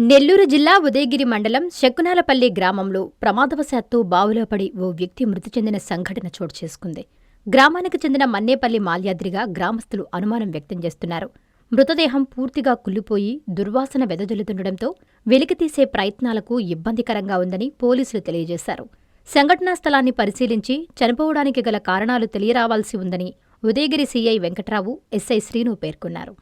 నెల్లూరు జిల్లా ఉదయగిరి మండలం శకునాలపల్లి గ్రామంలో ప్రమాదవశాత్తు బావిలో పడి ఓ వ్యక్తి మృతి చెందిన సంఘటన చోటు చేసుకుంది. గ్రామానికి చెందిన మన్నేపల్లి మాల్యాద్రిగా గ్రామస్తులు అనుమానం వ్యక్తం చేస్తున్నారు. మృతదేహం పూర్తిగా కుళ్లిపోయి దుర్వాసన వెదజల్లుతుండటంతో వెలికితీసే ప్రయత్నాలకు ఇబ్బందికరంగా ఉందని పోలీసులు తెలియజేశారు. సంఘటనా స్థలాన్ని పరిశీలించి చనిపోవడానికి గల కారణాలు తెలియరావాల్సి ఉందని ఉదయగిరి సీఐ వెంకట్రావు, ఎస్ఐ శ్రీను పేర్కొన్నారు.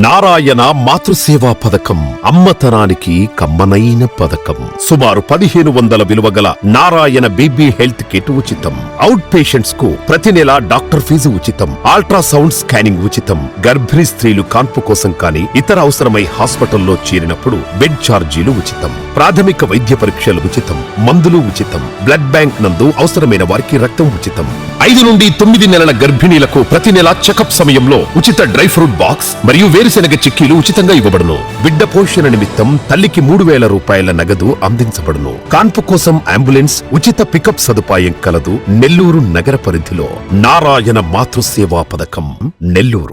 నారాయణ మాతృసేవా పథకం అమ్మతనానికి కమ్మనైన పథకం. సుమారు 1500 విలువగల నారాయణ బీబీ హెల్త్ కిట్ ఉచితం. అవుట్ పేషెంట్స్ కు ప్రతి నెల డాక్టర్ ఫీజు ఉచితం. అల్ట్రాసౌండ్ స్కానింగ్ ఉచితం. గర్భిణీ స్త్రీలు కాన్పు కోసం కానీ ఇతర అవసరమై హాస్పిటల్లో చేరినప్పుడు బెడ్ ఛార్జీలు ఉచితం. ప్రాథమిక వైద్య పరీక్షలు ఉచితం. మందులు ఉచితం. బ్లడ్ బ్యాంక్ నందు అవసరమైన వారికి రక్తం ఉచితం. 5 నుండి 9 నెలల గర్భిణీలకు ప్రతి నెల చెకప్ సమయంలో ఉచిత డ్రై ఫ్రూట్ బాక్స్ మరియు వేరుశెనగ చిక్కీలు ఉచితంగా ఇవ్వబడును. బిడ్డ పోషణ నిమిత్తం తల్లికి 3000 రూపాయల నగదు అందించబడును. కాన్పు కోసం అంబులెన్స్ ఉచిత పికప్ సదుపాయం కలదు. నెల్లూరు నగర పరిధిలో నారాయణ మాతృసేవా పథకం, నెల్లూరు.